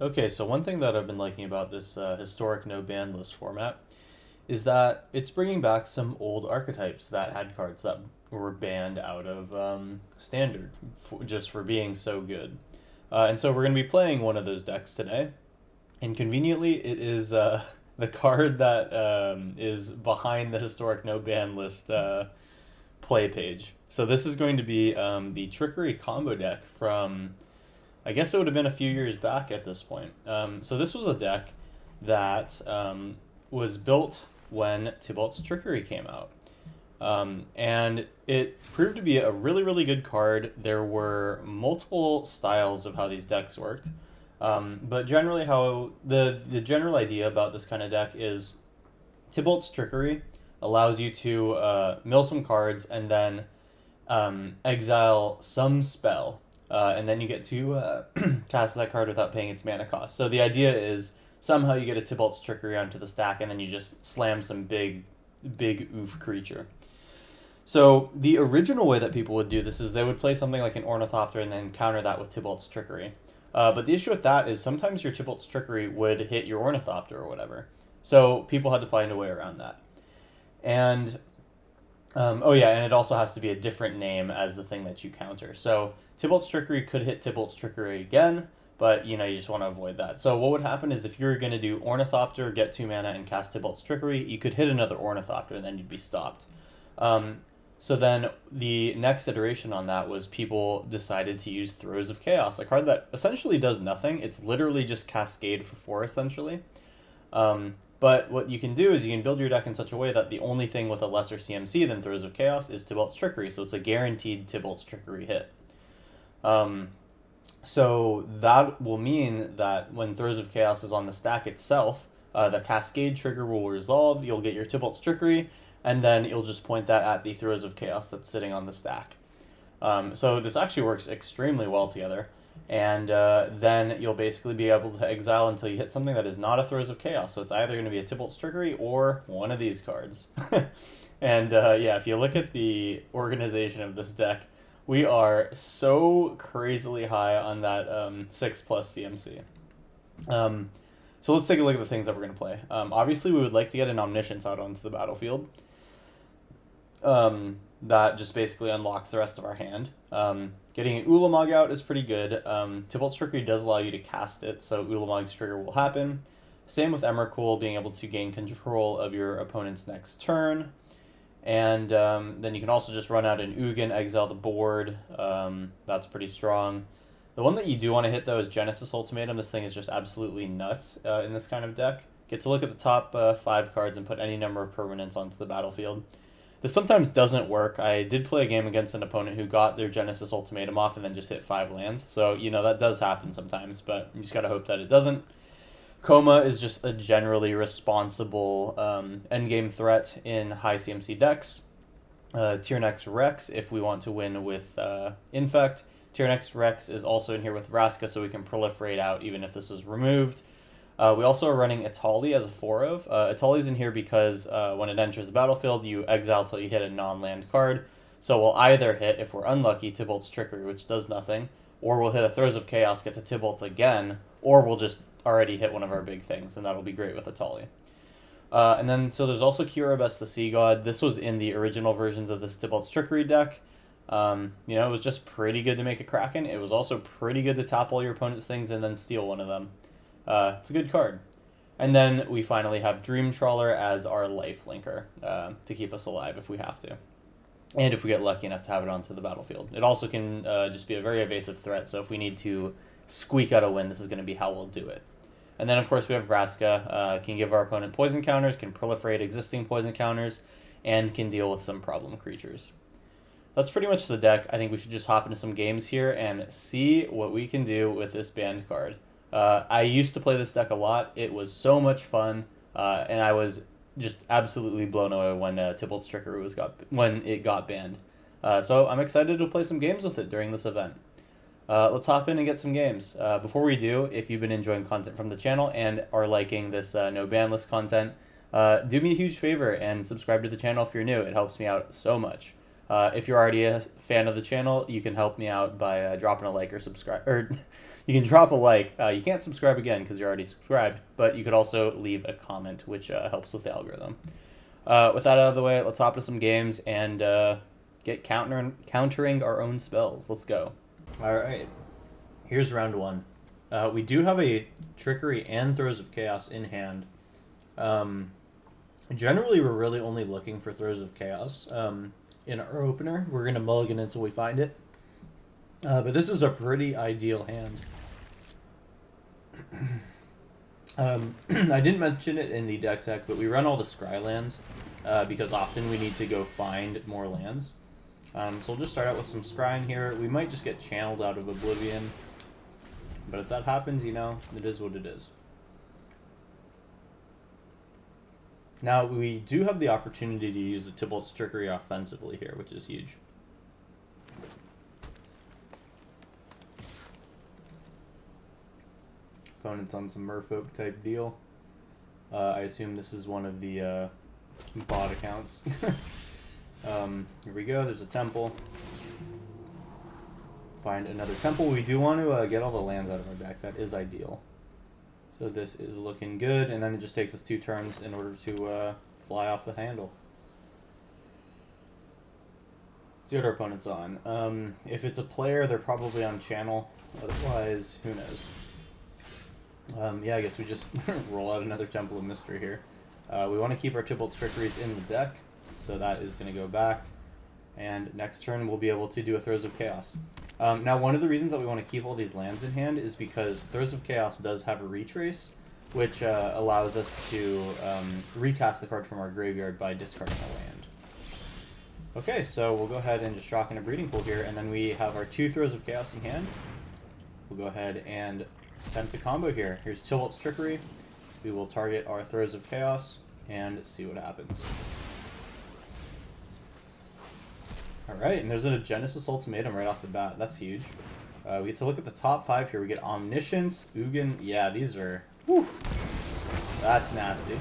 Okay, so one thing that I've been liking about this historic no ban list format is that it's bringing back some old archetypes that had cards that were banned out of standard just for being so good. And so we're going to be playing one of those decks today. And conveniently, it is the card that is behind the historic no ban list play page. So this is going to be the Trickery combo deck from, I guess it would have been a few years back at this point. So this was a deck that was built when Tybalt's Trickery came out. And it proved to be a really, really good card. There were multiple styles of how these decks worked. But generally, how the general idea about this kind of deck is Tybalt's Trickery allows you to mill some cards and then exile some spell, and then you get to cast that card without paying its mana cost. So the idea is somehow you get a Tybalt's Trickery onto the stack, and then you just slam some big oof creature. So the original way that people would do this is they would play something like an Ornithopter and then counter that with Tybalt's Trickery. But the issue with that is sometimes your Tybalt's Trickery would hit your Ornithopter or whatever. So people had to find a way around that. And, oh yeah, and it also has to be a different name as the thing that you counter. So Tybalt's Trickery could hit Tybalt's Trickery again, but, you just want to avoid that. So what would happen is if you're going to do Ornithopter, get 2 mana, and cast Tybalt's Trickery, you could hit another Ornithopter, and then you'd be stopped. So then the next iteration on that was people decided to use Throes of Chaos, a card that essentially does nothing. It's literally just Cascade for 4, essentially. But what you can do is you can build your deck in such a way that the only thing with a lesser CMC than Throes of Chaos is Tybalt's Trickery, so it's a guaranteed Tybalt's Trickery hit. So that will mean that when Throes of Chaos is on the stack itself, the Cascade trigger will resolve, you'll get your Tybalt's Trickery, and then you'll just point that at the Throes of Chaos that's sitting on the stack. So this actually works extremely well together, and then you'll basically be able to exile until you hit something that is not a Throes of Chaos, so it's either going to be a Tybalt's Trickery or one of these cards. And yeah, if you look at the organization of this deck, we are so crazily high on that 6+ CMC. So let's take a look at the things that we're going to play. Obviously, we would like to get an Omniscience out onto the battlefield. That just basically unlocks the rest of our hand. Getting an Ulamog out is pretty good. Tybalt's Trickery does allow you to cast it, so Ulamog's trigger will happen. Same with Emrakul, being able to gain control of your opponent's next turn. And then you can also just run out an Ugin, exile the board. That's pretty strong. The one that you do want to hit, though, is Genesis Ultimatum. This thing is just absolutely nuts in this kind of deck. Get to look at the top 5 cards and put any number of permanents onto the battlefield. This sometimes doesn't work. I did play a game against an opponent who got their Genesis Ultimatum off and then just hit 5 lands. So, that does happen sometimes, but you just gotta hope that it doesn't. Coma is just a generally responsible endgame threat in high CMC decks. Tyrannix Rex, if we want to win with Infect. Tyrannix Rex is also in here with Vraska, so we can proliferate out even if this is removed. We also are running Etali as a 4-of. Etali's in here because when it enters the battlefield, you exile till you hit a non-land card. So we'll either hit, if we're unlucky, Tybalt's Trickery, which does nothing, or we'll hit a Throes of Chaos, get to Tybalt again, or we'll just already hit one of our big things, and that'll be great with Etali. And then, so there's also Kiribes the Sea God. This was in the original versions of this Tybalt's Trickery deck. It was just pretty good to make a Kraken. It was also pretty good to tap all your opponent's things and then steal one of them. It's a good card. And then we finally have Dream Trawler as our life linker to keep us alive if we have to. And if we get lucky enough to have it onto the battlefield. It also can just be a very evasive threat, so if we need to squeak out a win, this is going to be how we'll do it. And then, of course, we have Vraska. Can give our opponent poison counters, can proliferate existing poison counters, and can deal with some problem creatures. That's pretty much the deck. I think we should just hop into some games here and see what we can do with this banned card. I used to play this deck a lot. It was so much fun, and I was just absolutely blown away when Tybalt's Trickery when it got banned. So I'm excited to play some games with it during this event. Let's hop in and get some games. Before we do, if you've been enjoying content from the channel and are liking this no ban list content, do me a huge favor and subscribe to the channel if you're new. It helps me out so much. If you're already a fan of the channel, you can help me out by dropping a like or subscribe or You can drop a like. You can't subscribe again because you're already subscribed, but you could also leave a comment, which helps with the algorithm. With that out of the way, let's hop to some games and get countering our own spells. Let's go. All right, here's round one. We do have a Trickery and Throes of Chaos in hand. Generally, we're really only looking for Throes of Chaos in our opener. We're going to mulligan until we find it. But this is a pretty ideal hand. I didn't mention it in the deck tech, but we run all the Scry lands because often we need to go find more lands. So we'll just start out with some Scrying here. We might just get channeled out of Oblivion. But if that happens, you know, it is what it is. Now, we do have the opportunity to use the Tybalt's Trickery offensively here, which is huge. Opponent's on some Merfolk type deal. I assume this is one of the bot accounts. Here we go, there's a temple. Find another temple. We do want to get all the lands out of our deck. That is ideal. So this is looking good, and then it just takes us 2 turns in order to fly off the handle. See what our opponent's on. If it's a player, they're probably on channel. Otherwise, who knows? Yeah, I guess we just roll out another Temple of Mystery here. We want to keep our Tybalt's Trickeries in the deck, so that is going to go back. And next turn, we'll be able to do a Throes of Chaos. Now, one of the reasons that we want to keep all these lands in hand is because Throes of Chaos does have a retrace, which allows us to recast the card from our graveyard by discarding a land. Okay, so we'll go ahead and just shock in a Breeding Pool here, and then we have our 2 Throes of Chaos in hand. We'll go ahead and attempt a combo here. Here's Tybalt's Trickery. We will target our Throes of Chaos and see what happens. Alright, and there's a Genesis Ultimatum right off the bat. That's huge. We get to look at the top 5 here. We get Omniscience, Ugin. Yeah, these are... Whew, that's nasty.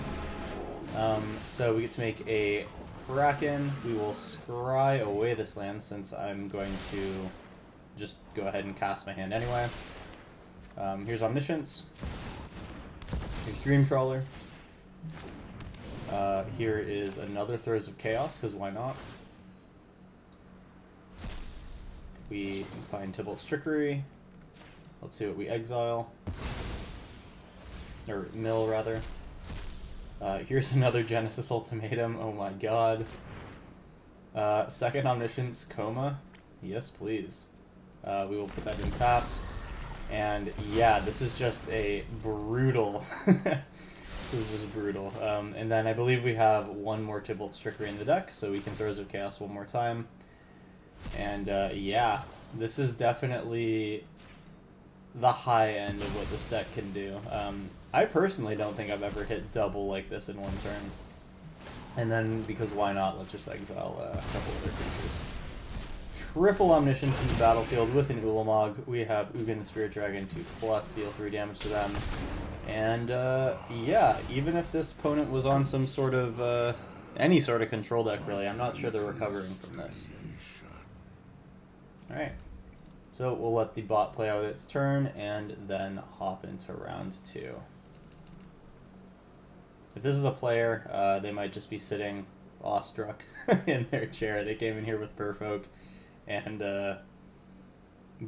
So we get to make a Kraken. We will scry away this land since I'm going to just go ahead and cast my hand anyway. Here's Omniscience. Here's Dream Trawler. Here is another Throes of Chaos, because why not? We find Tybalt's Trickery. Let's see what we exile. Or mill, rather. Here's another Genesis Ultimatum. Oh my god. Second Omniscience, Coma. Yes, please. We will put that in tapped. And yeah, this is just a brutal... This is just brutal. And then I believe we have one more Tybalt's Trickery in the deck, so we can Throes of Chaos one more time. And yeah, this is definitely the high end of what this deck can do. I personally don't think I've ever hit double like this in one turn. And then, because why not, let's just exile a couple other creatures. Triple Omniscience in the battlefield with an Ulamog. We have Ugin the Spirit Dragon 2+, deal 3 damage to them. And yeah, even if this opponent was on some sort of, any sort of control deck really, I'm not sure they're recovering from this. Alright, so we'll let the bot play out its turn and then hop into round 2. If this is a player, they might just be sitting awestruck in their chair. They came in here with Purfolk and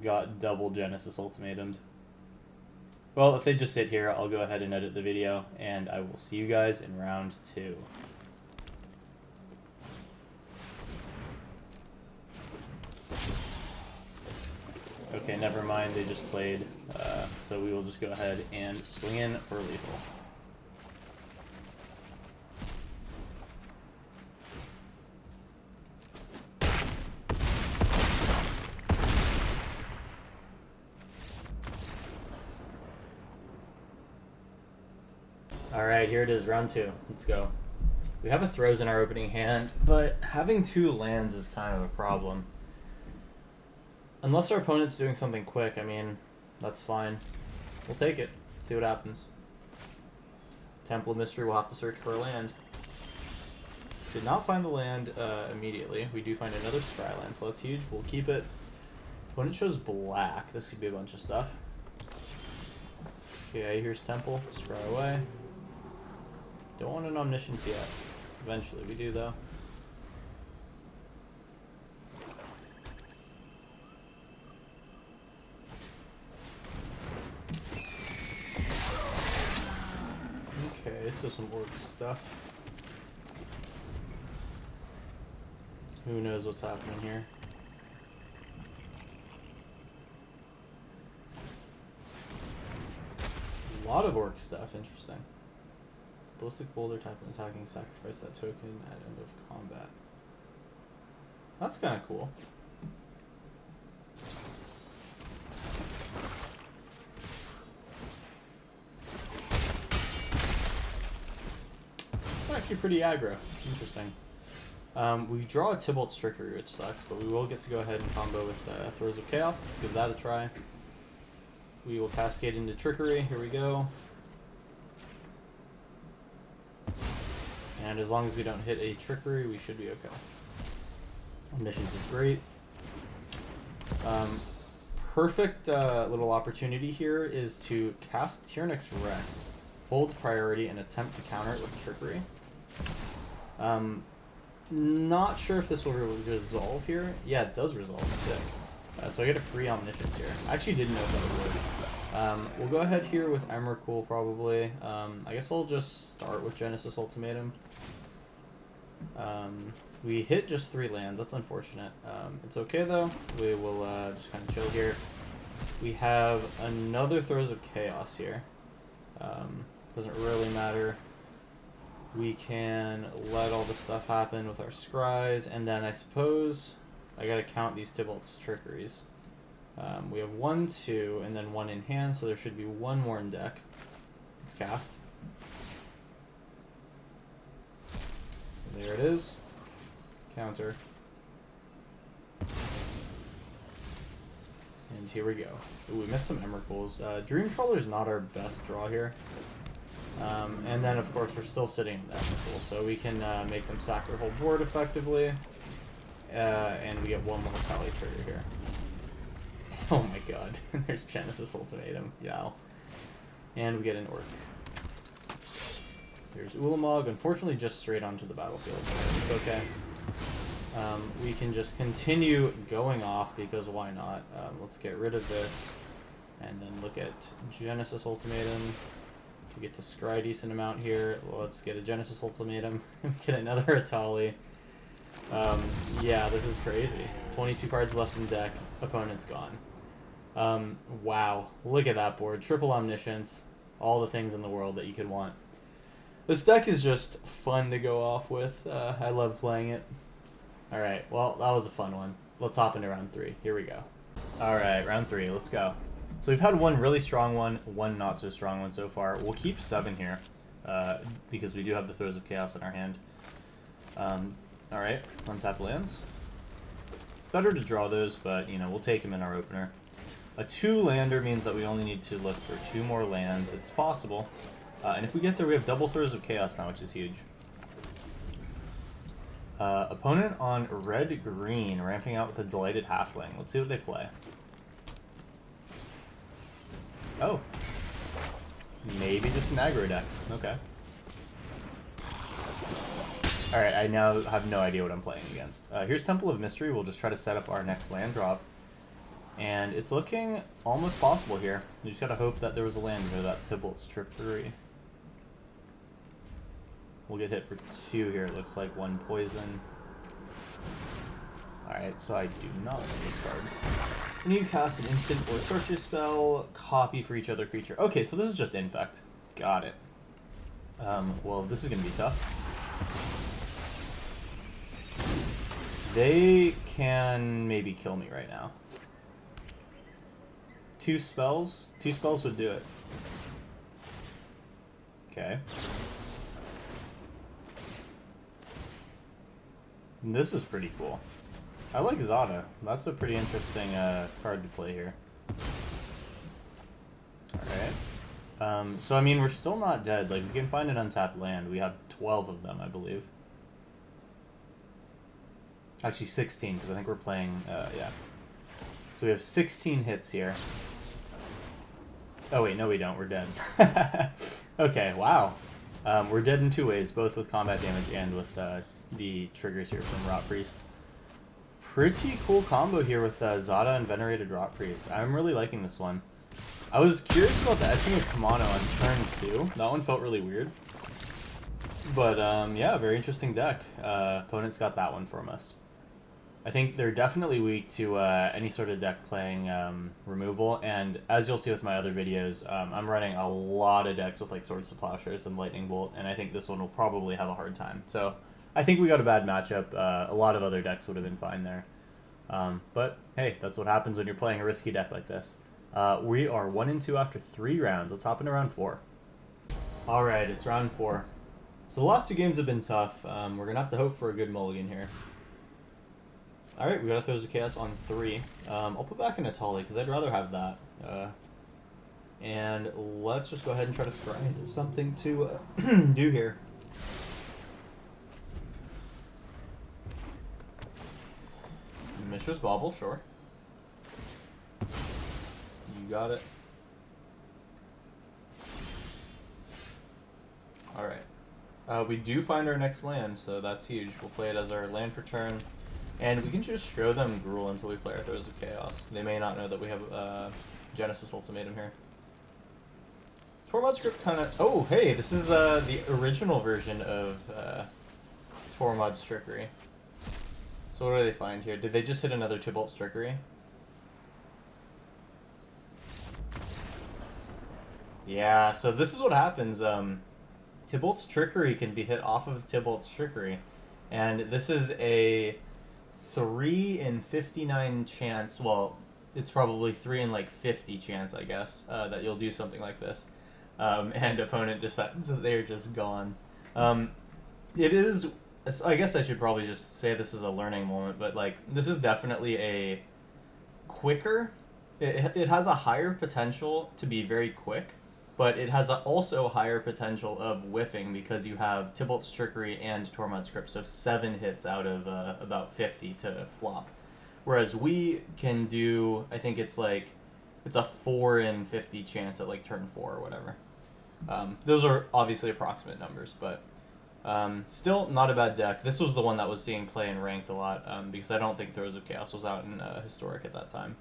got double Genesis Ultimatumed. Well, if they just sit here, I'll go ahead and edit the video, and I will see you guys in round 2. Okay, never mind, they just played, so we will just go ahead and swing in for lethal. Alright, here it is, round 2. Let's go. We have a Throes in our opening hand, but having 2 lands is kind of a problem. Unless our opponent's doing something quick, I mean, that's fine. We'll take it. See what happens. Temple of Mystery, we'll have to search for a land. Did not find the land immediately. We do find another Scry land, so that's huge. We'll keep it. Opponent shows black. This could be a bunch of stuff. Okay, here's Temple. Scry away. Don't want an Omniscience yet. Eventually we do, though. Okay, so some orc stuff. Who knows what's happening here? A lot of orc stuff, interesting. Ballistic boulder type of attacking, sacrifice that token at end of combat. That's kind of cool. It's actually pretty aggro. Interesting. We draw a Tybalt's Trickery, which sucks, but we will get to go ahead and combo with Throes of Chaos. Let's give that a try. We will cascade into Trickery. Here we go. And as long as we don't hit a Trickery, we should be okay. Omniscience is great. Perfect little opportunity here is to cast Tyrannix Rex, hold priority, and attempt to counter it with Trickery. Not sure if this will resolve here. Yeah, it does resolve. Sick. So I get a free Omniscience here. I actually didn't know if that would work. We'll go ahead here with Emrakul probably. I guess I'll just start with Genesis Ultimatum. We hit just 3 lands. That's unfortunate. It's okay though. We will just kind of chill here. We have another Throes of Chaos here. Doesn't really matter. We can let all this stuff happen with our scries, and then I suppose I gotta count these Tybalt's Trickeries. We have 1, 2, and then 1 in hand, so there should be 1 more in deck. Let's cast. There it is. Counter. And here we go. Ooh, we missed some Emrakuls. Dream Trawler's not our best draw here. And then, of course, we're still sitting in that Emrakul, so we can make them sack their whole board effectively. And we get 1 more Tally trigger here. Oh my god. There's Genesis Ultimatum. Yeah. And we get an Orc. There's Ulamog. Unfortunately, just straight onto the battlefield. It's okay. We can just continue going off because why not? Let's get rid of this. And then look at Genesis Ultimatum. We get to scry a decent amount here. Let's get a Genesis Ultimatum. Get another Atali. Yeah, this is crazy. 22 cards left in deck. Opponent's gone. Wow. Look at that board. Triple Omniscience. All the things in the world that you could want. This deck is just fun to go off with. I love playing it. Alright, well, that was a fun one. Let's hop into round 3. Here we go. Alright, round 3. Let's go. So we've had 1 really strong one, 1 not so strong one so far. We'll keep 7 here, because we do have the Throes of Chaos in our hand. Alright, untap lands. It's better to draw those, but, you know, we'll take them in our opener. A 2-lander means that we only need to look for 2 more lands. It's possible. And if we get there, we have double Throes of Chaos now, which is huge. Opponent on red-green, ramping out with a Delighted Halfling. Let's see what they play. Oh. Maybe just an aggro deck. Okay. Alright, I now have no idea what I'm playing against. Here's Temple of Mystery. We'll just try to set up our next land drop. And it's looking almost possible here. We just gotta hope that there was a land near that Tybalt's Trickery. We'll get hit for 2 here. It looks like 1 poison. Alright, so I do not want this card. When you cast an instant or sorcery spell, copy for each other creature. Okay, so this is just Infect. Got it. Well, this is going to be tough. They can maybe kill me right now. 2 spells? 2 spells would do it. Okay. This is pretty cool. I like Zada. That's a pretty interesting card to play here. Alright. So, I mean, we're still not dead. Like, we can find an untapped land. We have 12 of them, I believe. Actually, 16, because I think we're playing, yeah. So we have 16 hits here. Oh wait, no we don't. We're dead. Okay, wow. We're dead in two ways, both with combat damage and with the triggers here from Rot Priest. Pretty cool combo here with Zada and Venerated Rot Priest. I'm really liking this one. I was curious about the etching of Kamano on turn 2. That one felt really weird. But yeah, very interesting deck. Opponents got that one from us. I think they're definitely weak to any sort of deck playing removal, and as you'll see with my other videos, I'm running a lot of decks with like Swords to Plowshares and Lightning Bolt, and I think this one will probably have a hard time. So I think we got a bad matchup. A lot of other decks would have been fine there. But hey, that's what happens when you're playing a risky deck like this. We are 1-2 after 3 rounds. Let's hop into round 4. Alright, it's round 4. So the last 2 games have been tough. We're going to have to hope for a good mulligan here. Alright, we got a Throws of Chaos on 3. I'll put back an Atali because I'd rather have that. And let's just go ahead and try to scry something to do here. Mishra's Bauble, sure. You got it. Alright. We do find our next land, so that's huge. We'll play it as our land per turn. And we can just show them Gruul until we play our Throws of Chaos. They may not know that we have Genesis Ultimatum here. Tormod Script kind of... Oh, hey, this is the original version of Tormod's Trickery. So what do they find here? Did they just hit another Tybalt's Trickery? Yeah, so this is what happens. Tybalt's Trickery can be hit off of Tybalt's Trickery. And this is a 3 in 59 chance, well, it's probably 3 in like 50 chance, I guess, that you'll do something like this. And opponent decides that they're just gone. It is, I guess I should probably just say this is a learning moment, but like, this is definitely a quicker, it has a higher potential to be very quick, but it has also a higher potential of whiffing because you have Tybalt's Trickery and Tormod Script, so 7 hits out of about 50 to flop. Whereas we can do, I think it's like, it's a 4 in 50 chance at like turn 4 or whatever. Those are obviously approximate numbers, but still not a bad deck. This was the one that was seeing play in Ranked a lot, because I don't think Throws of Chaos was out in Historic at that time.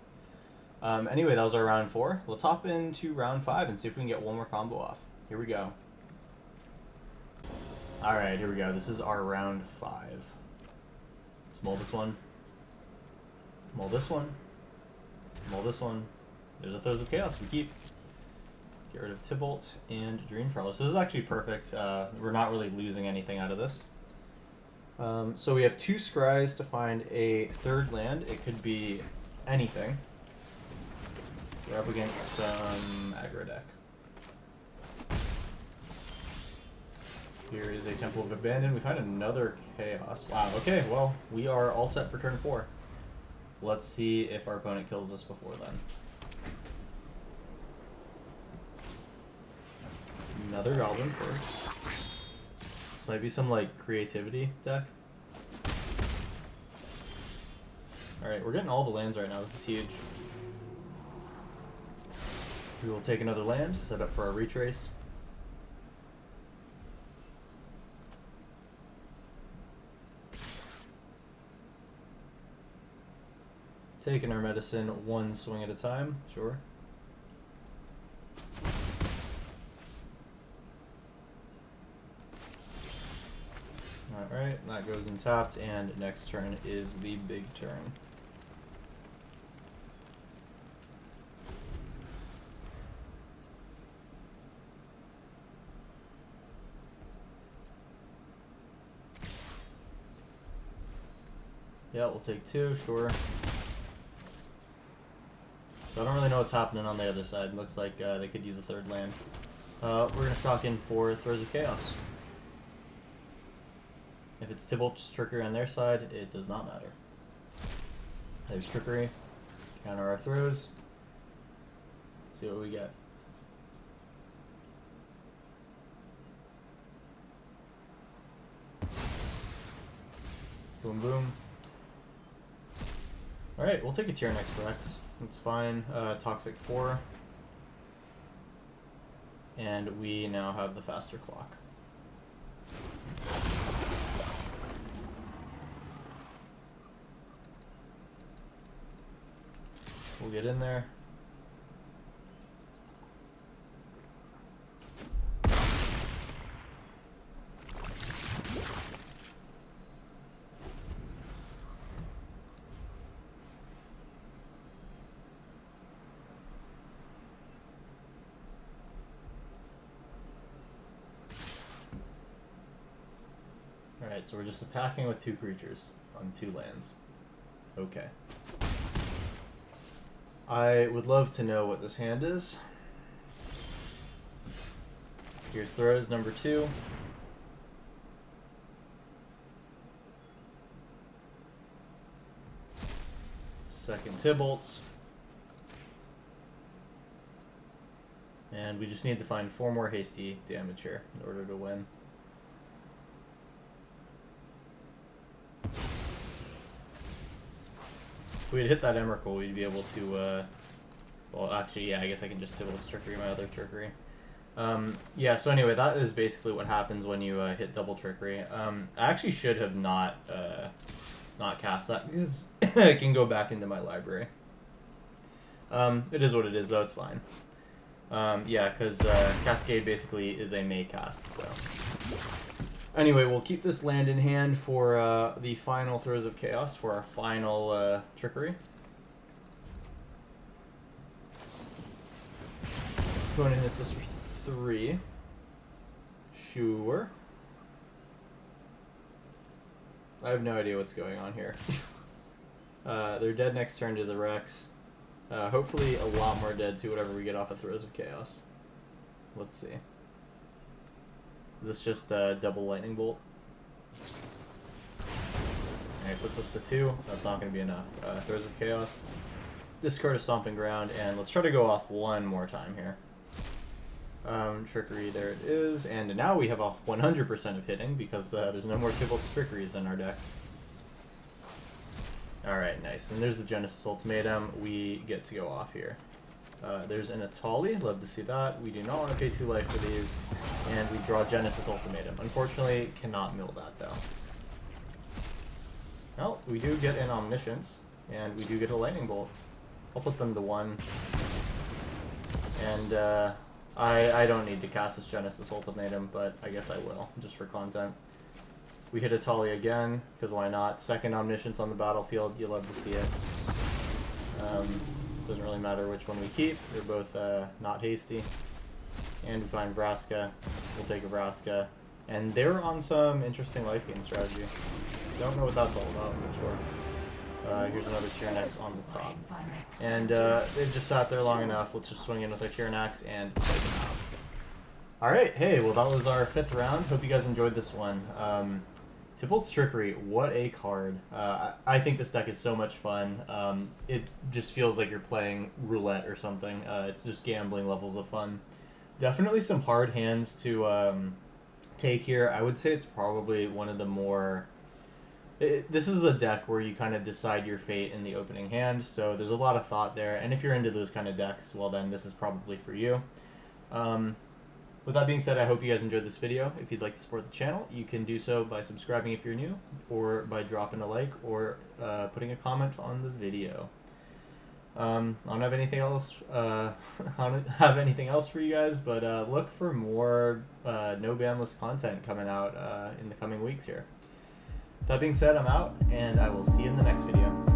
Anyway, that was our round 4. Let's hop into round 5 and see if we can get one more combo off. Here we go. Alright, here we go. This is our round 5. Let's mull this one. Mull this one. Mull this one. There's a Throws of Chaos. We keep. Get rid of Tybalt and Dream Trawler. So this is actually perfect. We're not really losing anything out of this. So we have 2 scries to find a 3rd land. It could be anything. We're up against some aggro deck. Here is a Temple of Abandon. We find another Chaos. Wow, okay, well, we are all set for turn 4. Let's see if our opponent kills us before then. Another Goblin first. This might be some, like, creativity deck. Alright, we're getting all the lands right now. This is huge. We will take another land, set up for our retrace. Taking our medicine one swing at a time, sure. Alright, that goes untapped, and next turn is the big turn. Yeah, we'll take 2, sure. So I don't really know what's happening on the other side. Looks like they could use a 3rd land. We're going to shock in for Throws of Chaos. If it's Tybalt's Trickery on their side, it does not matter. There's Trickery. Counter our throws. See what we get. Boom, boom. Alright, we'll take a Tyrannex Rex. That's fine. Toxic 4. and we now have the faster clock. We'll get in there. Alright, so we're just attacking with 2 creatures on 2 lands. Okay. I would love to know what this hand is. Here's throws number 2. Second Tybalt's. And we just need to find 4 more hasty damage here in order to win. If we had hit that Emrakul, we'd be able to, well, actually, yeah, I guess I can just Tybalt's Trickery my other Trickery. Yeah, so anyway, that is basically what happens when you hit double Trickery. I actually should have not cast that because it can go back into my library. It is what it is, though, it's fine. Yeah, because Cascade basically is a May cast, so... Anyway, we'll keep this land in hand for the final Throes of Chaos, for our final Trickery. Opponent hits us for 3. Sure. I have no idea what's going on here. They're dead next turn to the Rex. Hopefully a lot more dead to whatever we get off of Throes of Chaos. Let's see. Is this just a double Lightning Bolt? Alright, puts us to 2. That's not going to be enough. Throes of Chaos. Discard a Stomping Ground, and let's try to go off one more time here. Trickery, there it is. And now we have a 100% of hitting because there's no more Tybalt's Trickeries in our deck. Alright, nice. And there's the Genesis Ultimatum. We get to go off here. There's an Atali. Love to see that. We do not want to pay 2 life for these. And we draw Genesis Ultimatum. Unfortunately, cannot mill that, though. Well, we do get an Omniscience. And we do get a Lightning Bolt. I'll put them to 1. And I don't need to cast this Genesis Ultimatum, but I guess I will, just for content. We hit Atali again, because why not? Second Omniscience on the battlefield, you love to see it. Doesn't really matter which one we keep, they're both not hasty. And we find Vraska, we'll take a Vraska. And they're on some interesting life gain strategy. Don't know what that's all about, but sure. Here's another Tyranids on the top. And they've just sat there long enough, let's just swing in with our Tyranids and take them out. Alright, hey, well that was our 5th round. Hope you guys enjoyed this one. Tybalt's Trickery, what a card. I think this deck is so much fun. It just feels like you're playing roulette or something. It's just gambling levels of fun. Definitely some hard hands to take here. I would say it's probably one of the more... This is a deck where you kind of decide your fate in the opening hand, so there's a lot of thought there. And if you're into those kind of decks, well then this is probably for you. With that being said, I hope you guys enjoyed this video. If you'd like to support the channel, you can do so by subscribing if you're new, or by dropping a like, or putting a comment on the video. I don't have anything else. I don't have anything else for you guys, but look for more no ban list content coming out in the coming weeks here. That being said, I'm out, and I will see you in the next video.